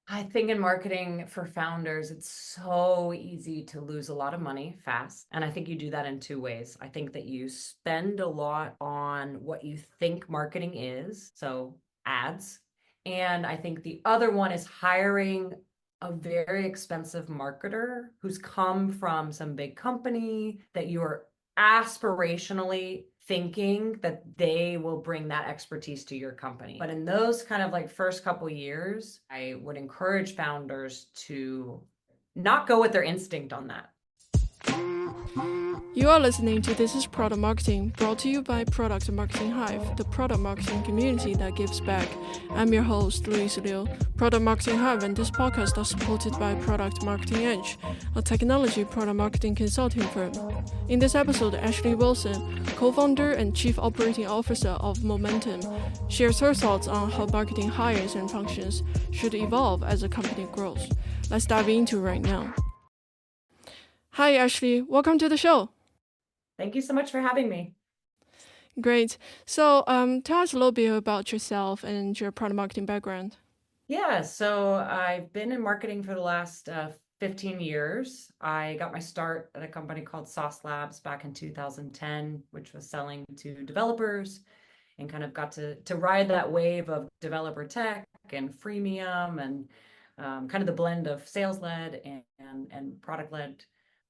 I think in marketing for founders, it's so easy to lose a lot of money fast. And I think you do that in two ways. I think that you spend a lot on what you think marketing is, so ads. And I think the other one is hiring a very expensive marketer who's come from some big company that you are aspirationally thinking that they will bring that expertise to your company. But in those kind of like first couple years, I would encourage founders to not go with their instinct on that. You are listening to This is Product Marketing, brought to you by Product Marketing Hive, the product marketing community that gives back. I'm your host, Louise Liu. Product Marketing Hive and this podcast are supported by Product Marketing Edge, a technology product marketing consulting firm. In this episode, Ashley Wilson, co-founder and chief operating officer of Momentum, shares her thoughts on how marketing hires and functions should evolve as a company grows. Let's dive into right now. Hi, Ashley. Welcome to the show. Thank you so much for having me. Great. So tell us a little bit about yourself and your product marketing background. Yeah, so I've been in marketing for the last 15 years. I got my start at a company called Sauce Labs back in 2010, which was selling to developers, and kind of got to ride that wave of developer tech and freemium and kind of the blend of sales led and product led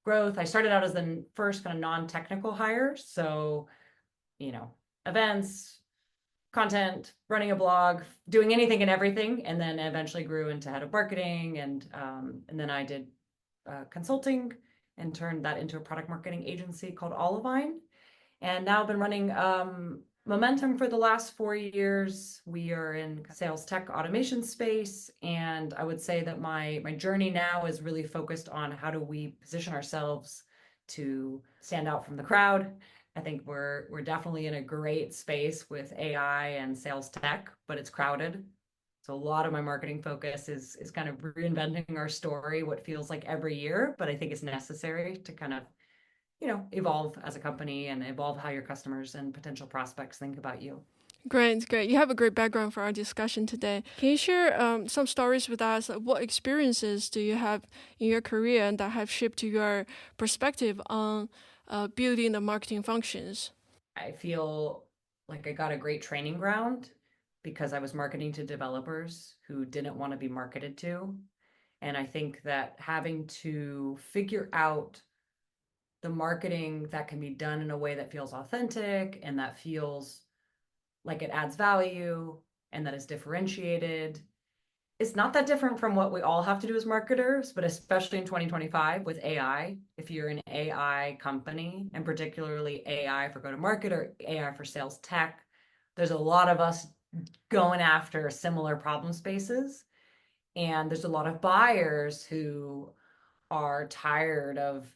growth. I started out as the first kind of non-technical hire, so events, content, running a blog, doing anything and everything, and then eventually grew into head of marketing, and then I did consulting and turned that into a product marketing agency called Olivine. And now I've been running Momentum for the last 4 years. We are in sales tech automation space, and I would say that my journey now is really focused on how do we position ourselves to stand out from the crowd. I think we're definitely in a great space with AI and sales tech, but it's crowded. So a lot of my marketing focus is kind of reinventing our story, what feels like every year, but I think it's necessary to kind of evolve as a company and evolve how your customers and potential prospects think about you. Great, great. You have a great background for our discussion today. Can you share some stories with us? What experiences do you have in your career that have shaped your perspective on building the marketing functions? I feel like I got a great training ground because I was marketing to developers who didn't want to be marketed to. And I think that having to figure out the marketing that can be done in a way that feels authentic and that feels like it adds value and that is differentiated. It's not that different from what we all have to do as marketers, but especially in 2025 with AI, if you're an AI company and particularly AI for go-to-market or AI for sales tech, there's a lot of us going after similar problem spaces. And there's a lot of buyers who are tired of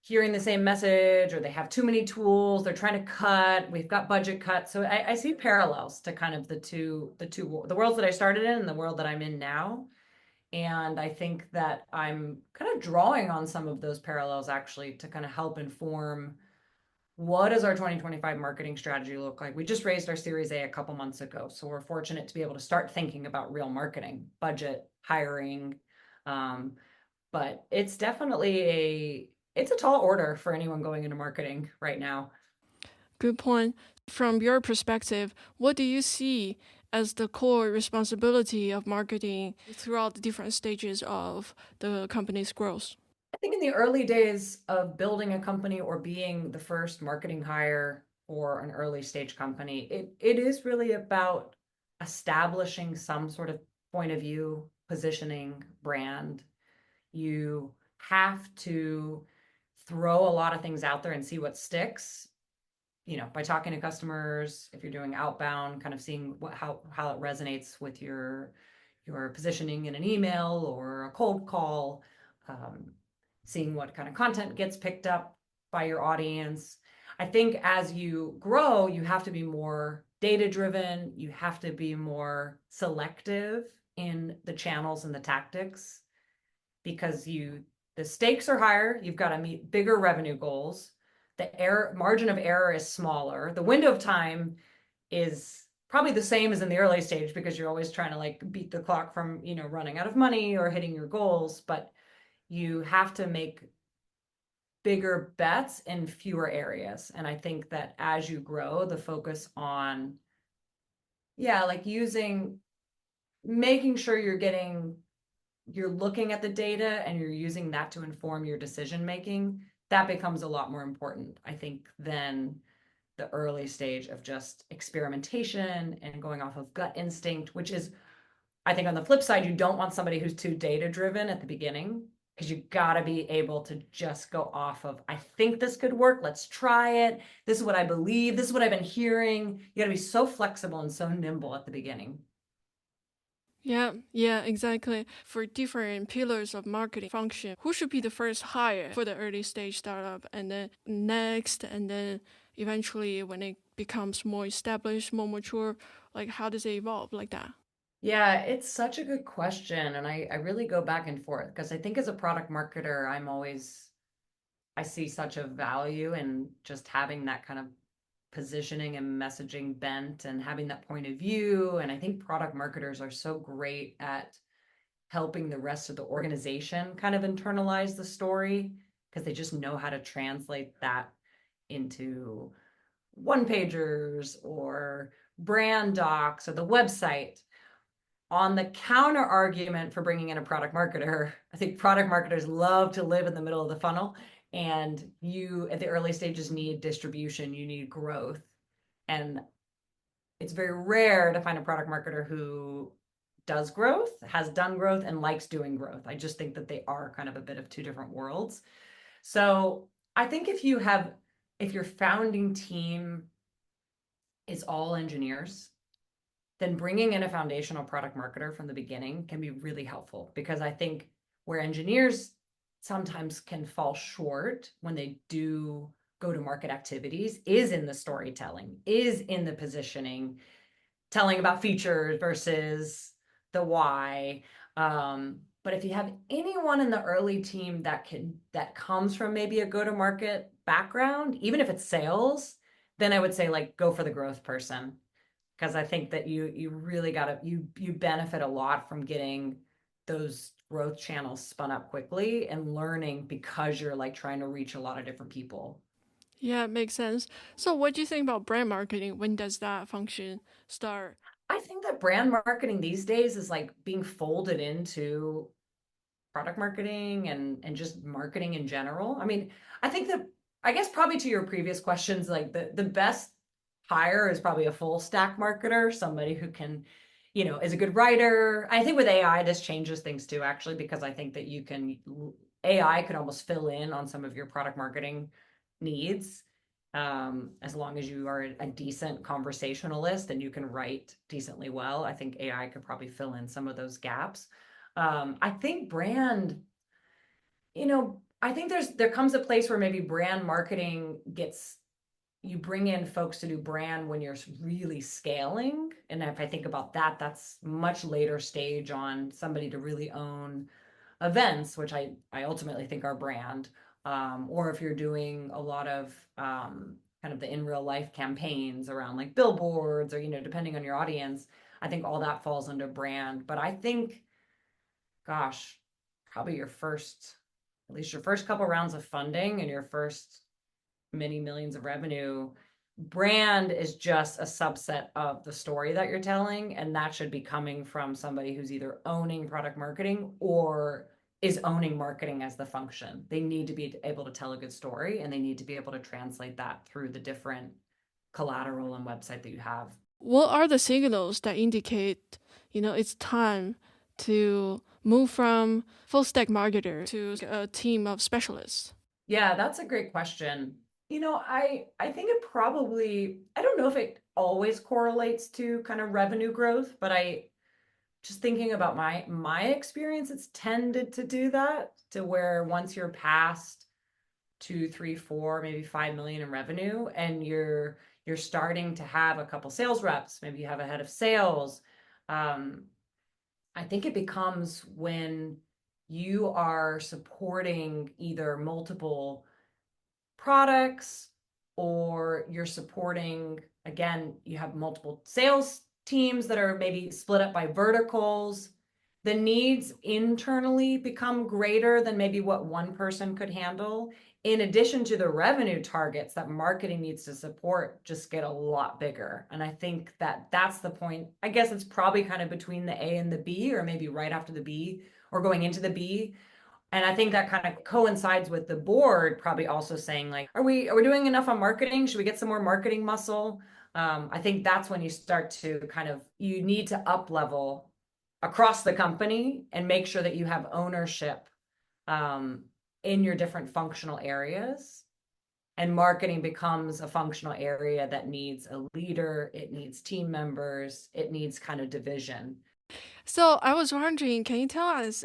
hearing the same message or they have too many tools, they're trying to cut, we've got budget cuts. So I see parallels to kind of the worlds that I started in and the world that I'm in now. And I think that I'm kind of drawing on some of those parallels actually to kind of help inform what does our 2025 marketing strategy look like. We just raised our Series A couple months ago, so we're fortunate to be able to start thinking about real marketing, budget, hiring. But it's definitely it's a tall order for anyone going into marketing right now. Good point. From your perspective, what do you see as the core responsibility of marketing throughout the different stages of the company's growth? I think in the early days of building a company or being the first marketing hire for an early stage company, it is really about establishing some sort of point of view, positioning, brand. You have to throw a lot of things out there and see what sticks, by talking to customers, if you're doing outbound, kind of seeing how it resonates with your positioning in an email or a cold call, um, seeing what kind of content gets picked up by your audience. I think as you grow, you have to be more data driven, you have to be more selective in the channels and the tactics because the stakes are higher, you've got to meet bigger revenue goals, the error margin of error is smaller, the window of time is probably the same as in the early stage because you're always trying to like beat the clock from, running out of money or hitting your goals, but you have to make bigger bets in fewer areas. And I think that as you grow, the focus on, yeah, like making sure you're looking at the data and you're using that to inform your decision making, that becomes a lot more important, I think, than the early stage of just experimentation and going off of gut instinct, which is, I think on the flip side, you don't want somebody who's too data driven at the beginning because you got to be able to just go off of, I think this could work. Let's try it. This is what I believe. This is what I've been hearing. You got to be so flexible and so nimble at the beginning. Yeah, yeah, exactly. For different pillars of marketing function, who should be the first hire for the early stage startup, and then next, and then eventually when it becomes more established, more mature, like how does it evolve like that? Yeah, it's such a good question. And I really go back and forth because I think as a product marketer, I see such a value in just having that kind of positioning and messaging bent and having that point of view. And I think product marketers are so great at helping the rest of the organization kind of internalize the story because they just know how to translate that into one pagers or brand docs or the website. On the counter argument for bringing in a product marketer, I think product marketers love to live in the middle of the funnel. And you, at the early stages, need distribution, you need growth. And it's very rare to find a product marketer who does growth, has done growth, and likes doing growth. I just think that they are kind of a bit of two different worlds. So I think if your founding team is all engineers, then bringing in a foundational product marketer from the beginning can be really helpful because I think where engineers sometimes can fall short when they do go to market activities is in the storytelling, is in the positioning, telling about features versus the why. But if you have anyone in the early team that comes from maybe a go-to-market background, even if it's sales, then I would say like go for the growth person because I think that you really you benefit a lot from getting those growth channels spun up quickly and learning because you're like trying to reach a lot of different people. Yeah, it makes sense. So, what do you think about brand marketing? When does that function start? I think that brand marketing these days is like being folded into product marketing and just marketing in general. I mean, I think that I guess probably to your previous questions, like the best hire is probably a full stack marketer, somebody who can, is a good writer. I think with AI, this changes things too, actually, because I think that AI could almost fill in on some of your product marketing needs. As long as you are a decent conversationalist and you can write decently well, I think AI could probably fill in some of those gaps. I think I think there comes a place where maybe brand marketing you bring in folks to do brand when you're really scaling. And if I think about that, that's much later stage on somebody to really own events, which I ultimately think are brand. Or if you're doing a lot of kind of the in real life campaigns around like billboards or, depending on your audience, I think all that falls under brand. But I think, gosh, probably at least your first couple rounds of funding and your first many millions of revenue, brand is just a subset of the story that you're telling. And that should be coming from somebody who's either owning product marketing or is owning marketing as the function. They need to be able to tell a good story and they need to be able to translate that through the different collateral and website that you have. What are the signals that indicate, it's time to move from full stack marketer to a team of specialists? Yeah, that's a great question. I think it probably, I don't know if it always correlates to kind of revenue growth, but I just thinking about my experience, it's tended to do that to where once you're past 2, 3, 4, maybe 5 million in revenue and you're starting to have a couple sales reps, maybe you have a head of sales. I think it becomes when you are supporting either multiple products or you're supporting again, you have multiple sales teams that are maybe split up by verticals. The needs internally become greater than maybe what one person could handle. In addition to the revenue targets that marketing needs to support, just get a lot bigger. And I think that that's the point. I guess it's probably kind of between the A and the B, or maybe right after the B or going into the B. And I think that kind of coincides with the board probably also saying like, are we doing enough on marketing? Should we get some more marketing muscle? I think that's when you start to kind of, you need to up level across the company and make sure that you have ownership um, in your different functional areas. And marketing becomes a functional area that needs a leader, it needs team members, it needs kind of division. So I was wondering, can you tell us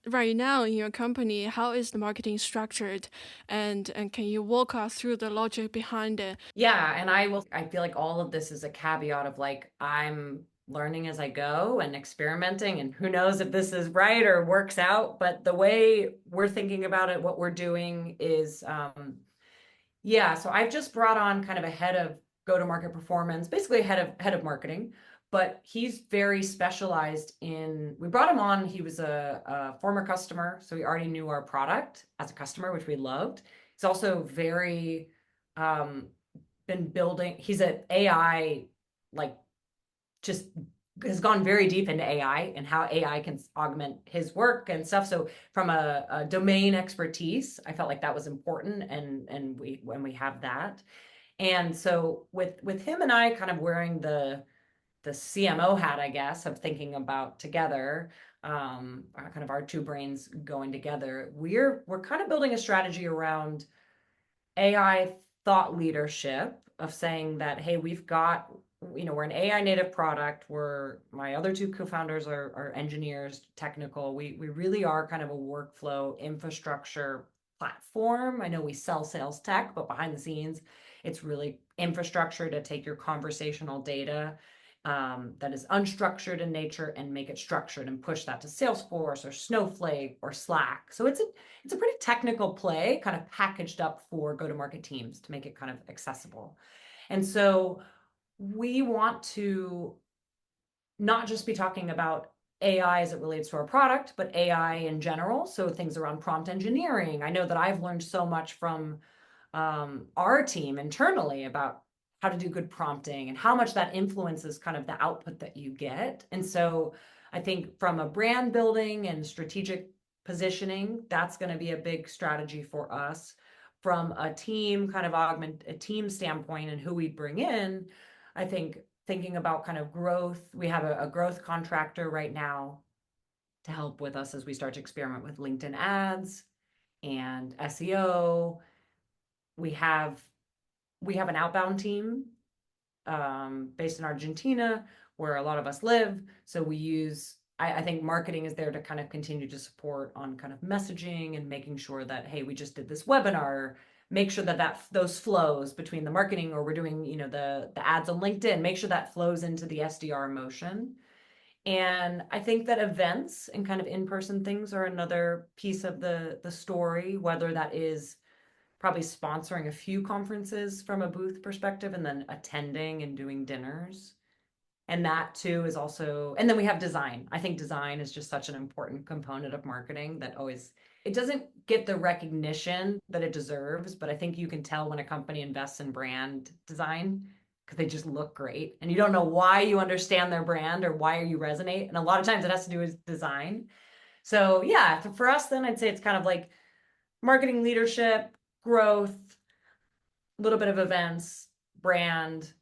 right now in your company how is the marketing structured, and can you walk us through the logic behind it? Yeah, and I feel like all of this is a caveat of like I'm learning as I go and experimenting, and who knows if this is right or works out. But the way we're thinking about it, what we're doing is yeah, so I've just brought on kind of a head of go-to-market performance, basically a head of marketing, but he's very specialized in, we brought him on, he was a former customer, so he already knew our product as a customer, which we loved. He's also very um been building, he's an AI, like just has gone very deep into AI and how AI can augment his work and stuff. So from a domain expertise, I felt like that was important, and we when we have that. And so with him and I kind of wearing the CMO hat, I guess, of thinking about together, kind of our two brains going together, we're kind of building a strategy around AI thought leadership of saying that, hey, we've got, we're an AI native product. My other two co-founders are engineers, technical. We really are kind of a workflow infrastructure platform. I know we sell sales tech, but behind the scenes, it's really infrastructure to take your conversational data that is unstructured in nature and make it structured and push that to Salesforce or Snowflake or Slack. So it's a pretty technical play, kind of packaged up for go-to-market teams to make it kind of accessible. And so we want to not just be talking about AI as it relates to our product, but AI in general. So things around prompt engineering. I know that I've learned so much from our team internally about how to do good prompting and how much that influences kind of the output that you get. And so I think from a brand building and strategic positioning, that's going to be a big strategy for us. From a team kind of augment a team standpoint and who we bring in, I think thinking about kind of growth, we have a growth contractor right now to help with us as we start to experiment with LinkedIn ads and SEO. We have an outbound team based in Argentina where a lot of us live. So I think marketing is there to kind of continue to support on kind of messaging and making sure that, hey, we just did this webinar, make sure that those flows between the marketing, or we're doing, the ads on LinkedIn, make sure that flows into the SDR motion. And I think that events and kind of in-person things are another piece of the story, whether that is probably sponsoring a few conferences from a booth perspective and then attending and doing dinners. And that too is also, and then we have design. I think design is just such an important component of marketing that always, it doesn't get the recognition that it deserves, but I think you can tell when a company invests in brand design because they just look great and you don't know why you understand their brand or why you resonate. And a lot of times it has to do with design. So yeah, for us, then I'd say it's kind of like marketing leadership, growth, a little bit of events, brand,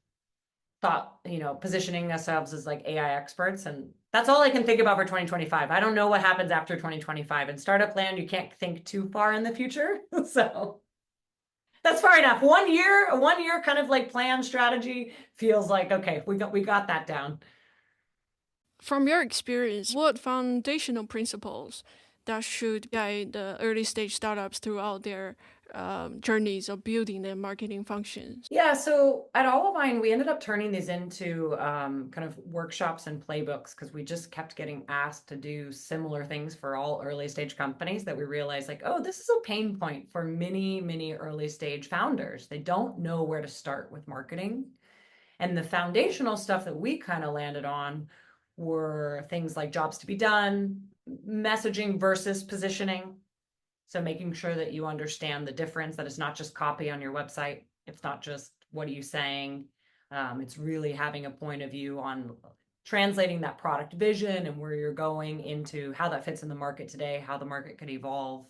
thought, positioning ourselves as like AI experts. And that's all I can think about for 2025. I don't know what happens after 2025. In startup land, you can't think too far in the future. So that's far enough. 1 year kind of like plan strategy feels like, okay, we got that down. From your experience, what foundational principles that should guide the early stage startups throughout their journeys of building their marketing functions? Yeah, so at Olivine, we ended up turning these into kind of workshops and playbooks because we just kept getting asked to do similar things for all early stage companies that we realized like, oh, this is a pain point for many, many early stage founders. They don't know where to start with marketing. And the foundational stuff that we kind of landed on were things like jobs to be done, messaging versus positioning. So making sure that you understand the difference, that it's not just copy on your website. It's not just what are you saying. It's really having a point of view on translating that product vision and where you're going into how that fits in the market today, how the market could evolve.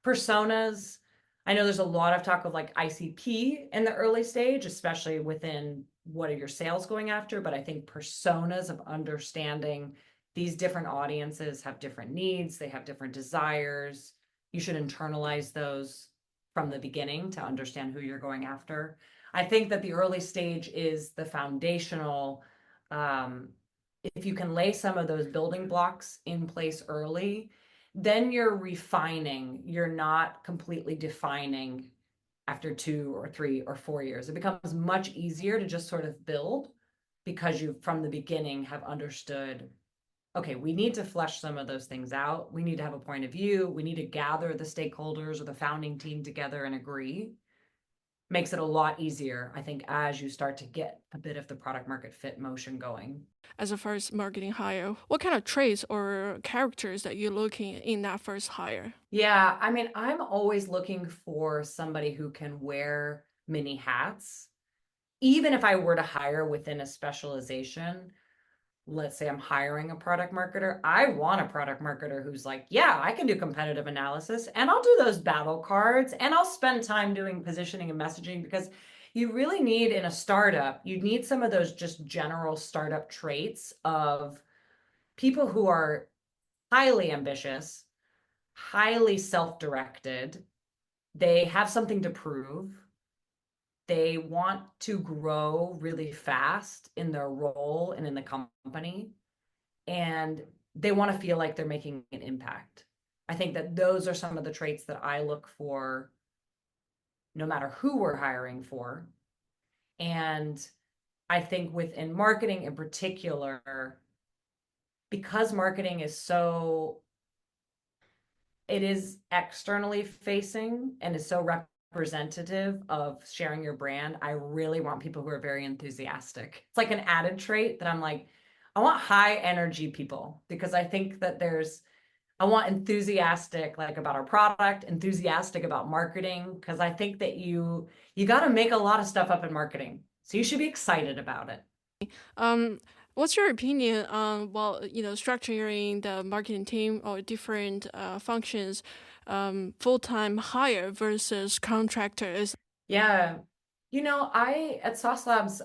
Personas. I know there's a lot of talk of like ICP in the early stage, especially within what are your sales going after. But I think personas of understanding these different audiences have different needs, they have different desires. You should internalize those from the beginning to understand who you're going after. I think that the early stage is the foundational. If you can lay some of those building blocks in place early, then you're refining. You're not completely defining after 2 or 3 or 4 years. It becomes much easier to just sort of build because you, from the beginning, have understood, okay, we need to flesh some of those things out. We need to have a point of view. We need to gather the stakeholders or the founding team together and agree. Makes it a lot easier, I think, as you start to get a bit of the product market fit motion going. As a first marketing hire, what kind of traits or characters that you're looking in that first hire? Yeah, I mean, I'm always looking for somebody who can wear many hats. Even if I were to hire within a specialization, let's say I'm hiring a product marketer, I want a product marketer who's like, yeah, I can do competitive analysis and I'll do those battle cards and I'll spend time doing positioning and messaging, because you really need in a startup, you need some of those just general startup traits of people who are highly ambitious, highly self-directed. They have something to prove. They want to grow really fast in their role and in the company, and they want to feel like they're making an impact. I think that those are some of the traits that I look for no matter who we're hiring for. And I think within marketing in particular, because marketing is so, it is externally facing and is so representative of sharing your brand, I really want people who are very enthusiastic. It's like an added trait that I'm like, I want high energy people, because I think that I want enthusiastic, like about our product, enthusiastic about marketing, because I think that you got to make a lot of stuff up in marketing. So you should be excited about it. Um, what's your opinion on structuring the marketing team or different functions, full time hire versus contractors? Yeah. I at Sauce Labs,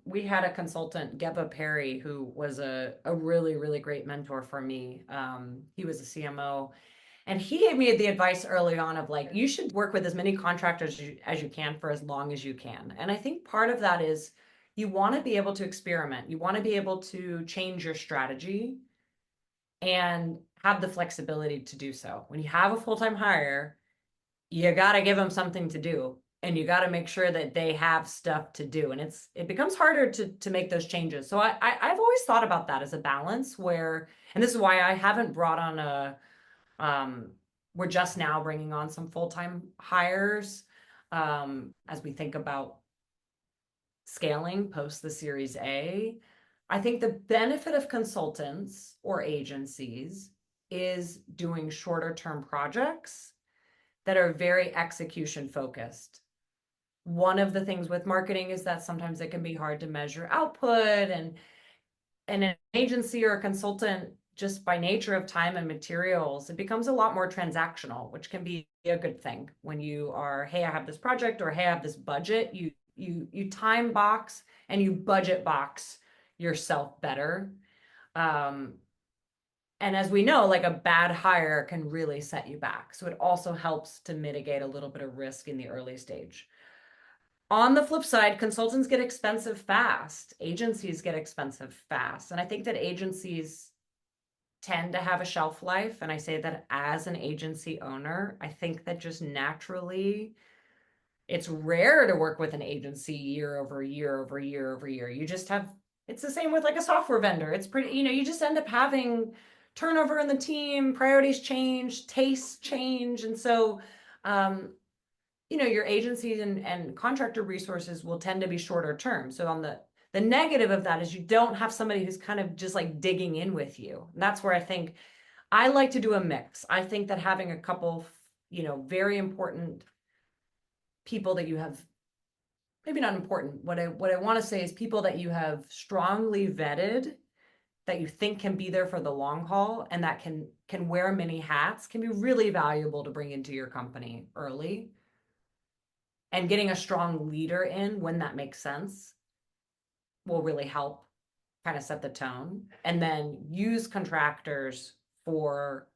we had a consultant, Geba Perry, who was a really, really great mentor for me. He was a CMO, and he gave me the advice early on of like, you should work with as many contractors as you can for as long as you can. And I think part of that is you want to be able to experiment. You want to be able to change your strategy and have the flexibility to do so. When you have a full-time hire, you got to give them something to do, and you got to make sure that they have stuff to do, and it becomes harder to make those changes. So I've always thought about that as a balance where, and this is why I haven't brought on we're just now bringing on some full-time hires as we think about scaling post the Series A. I think the benefit of consultants or agencies is doing shorter term projects that are very execution focused. One of the things with marketing is that sometimes it can be hard to measure output, and an agency or a consultant, just by nature of time and materials, it becomes a lot more transactional, which can be a good thing when you are, hey, I have this project, or hey, I have this budget. You time box and you budget box yourself better. And as we know, like a bad hire can really set you back. So it also helps to mitigate a little bit of risk in the early stage. On the flip side, consultants get expensive fast. Agencies get expensive fast. And I think that agencies tend to have a shelf life. And I say that as an agency owner, I think that just naturally, it's rare to work with an agency year over year over year over year. You just have, it's the same with like a software vendor. It's pretty, you just end up having turnover in the team, priorities change, tastes change. And so, your agencies and contractor resources will tend to be shorter term. So The negative of that is you don't have somebody who's kind of just like digging in with you. And that's where I think I like to do a mix. I think that having a couple, very important people that you have, maybe not important. What I want to say is people that you have strongly vetted, that you think can be there for the long haul and that can wear many hats, can be really valuable to bring into your company early. And getting a strong leader in when that makes sense will really help kind of set the tone. And then use contractors for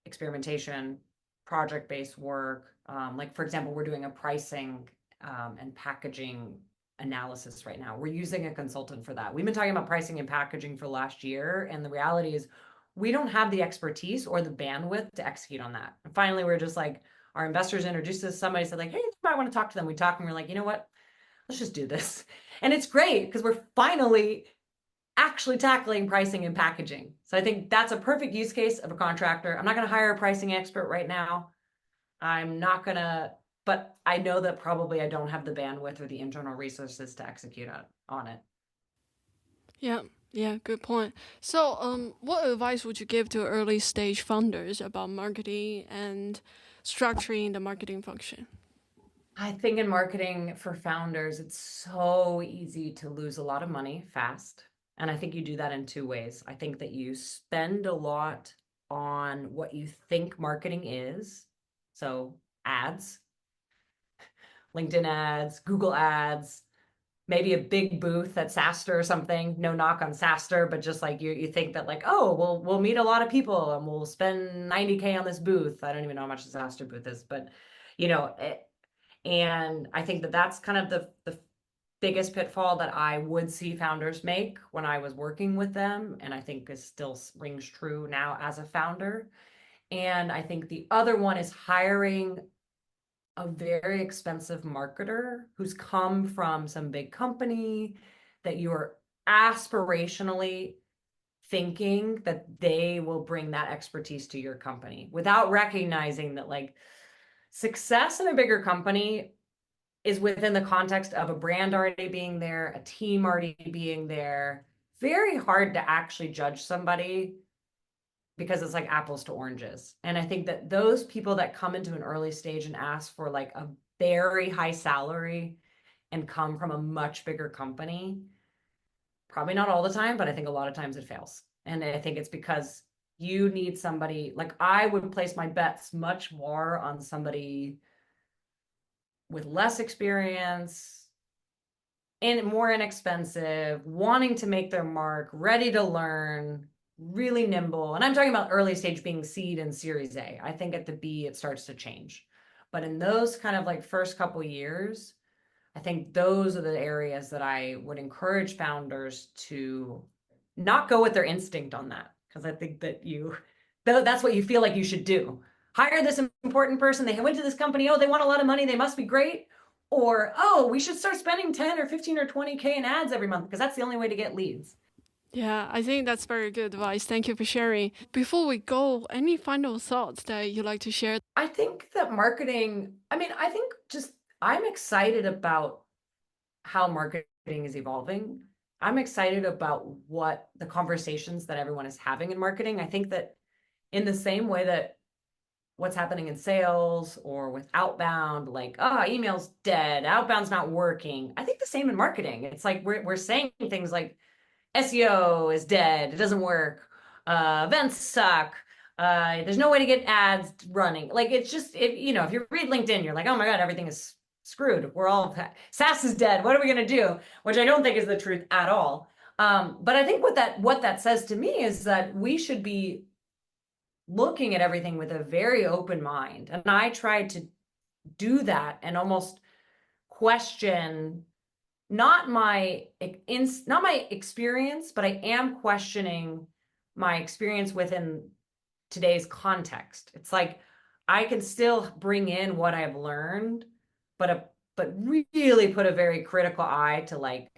experimentation, project-based work. Like, for example, we're doing a pricing and packaging analysis right now. We're using a consultant for that. We've been talking about pricing and packaging for last year, and the reality is we don't have the expertise or the bandwidth to execute on that. And finally, we're just like, our investors introduced us, somebody said like, hey, you might want to talk to them. We talked and we're like, you know what? Let's just do this. And it's great because we're finally actually tackling pricing and packaging. So I think that's a perfect use case of a contractor. I'm not going to hire a pricing expert right now. I'm not going to, but I know that probably I don't have the bandwidth or the internal resources to execute on it. Yeah, yeah, good point. So, what advice would you give to early stage founders about marketing and structuring the marketing function? I think in marketing for founders, it's so easy to lose a lot of money fast. And I think you do that in two ways. I think that you spend a lot on what you think marketing is. So ads, LinkedIn ads, Google ads, maybe a big booth at SaaStr or something. No knock on SaaStr, but just like you think that like, oh, we'll meet a lot of people and we'll spend 90K on this booth. I don't even know how much the SaaStr booth is, but you know, and I think that that's kind of the biggest pitfall that I would see founders make when I was working with them, and I think is still rings true now as a founder. And I think the other one is hiring a very expensive marketer who's come from some big company that you're aspirationally thinking that they will bring that expertise to your company without recognizing that like success in a bigger company is within the context of a brand already being there, a team already being there. Very hard to actually judge somebody because it's like apples to oranges. And I think that those people that come into an early stage and ask for like a very high salary and come from a much bigger company, probably not all the time, but I think a lot of times it fails. And I think it's because you need somebody, like I would place my bets much more on somebody with less experience and more inexpensive, wanting to make their mark, ready to learn, really nimble. And I'm talking about early stage being seed and series A. I think at the B, it starts to change. But in those kind of like first couple years, I think those are the areas that I would encourage founders to not go with their instinct on that. Because I think that that's what you feel like you should do. Hire this important person. They went to this company. Oh, they want a lot of money. They must be great. Or, oh, we should start spending 10 or 15 or 20K in ads every month because that's the only way to get leads. Yeah, I think that's very good advice. Thank you for sharing. Before we go, any final thoughts that you'd like to share? I think that marketing, I think just I'm excited about how marketing is evolving. I'm excited about what the conversations that everyone is having in marketing. I think that in the same way that what's happening in sales or with outbound, like, oh, email's dead, outbound's not working. I think the same in marketing. It's like we're saying things like SEO is dead, it doesn't work, events suck, there's no way to get ads running. Like it's just if you read LinkedIn, you're like, oh my God, everything is screwed. We're all SaaS is dead. What are we gonna do? Which I don't think is the truth at all. But I think what that says to me is that we should be looking at everything with a very open mind. And I tried to do that and almost question not my experience, but I am questioning my experience within today's context. It's like I can still bring in what I've learned, but really put a very critical eye to like,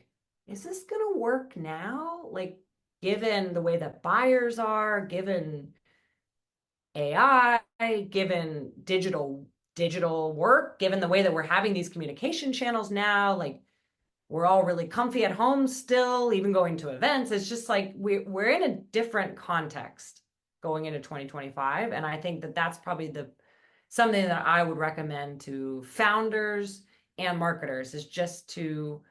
is this gonna work now? Like, given the way that buyers are, given AI, given digital work, given the way that we're having these communication channels now, like we're all really comfy at home still, even going to events. It's just like we're in a different context going into 2025. And I think that that's probably something that I would recommend to founders and marketers, is just to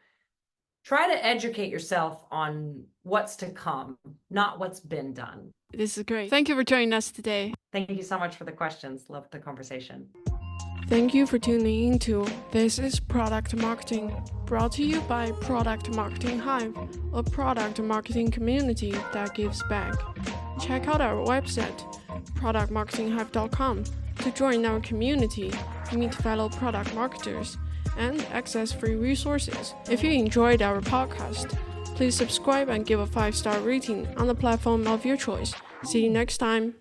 try to educate yourself on what's to come, not what's been done. This is great. Thank you for joining us today. Thank you so much for the questions. Loved the conversation. Thank you for tuning in to This is Product Marketing, brought to you by Product Marketing Hive, a product marketing community that gives back. Check out our website, productmarketinghive.com, to join our community, meet fellow product marketers, and access free resources. If you enjoyed our podcast, please subscribe and give a 5-star rating on the platform of your choice. See you next time.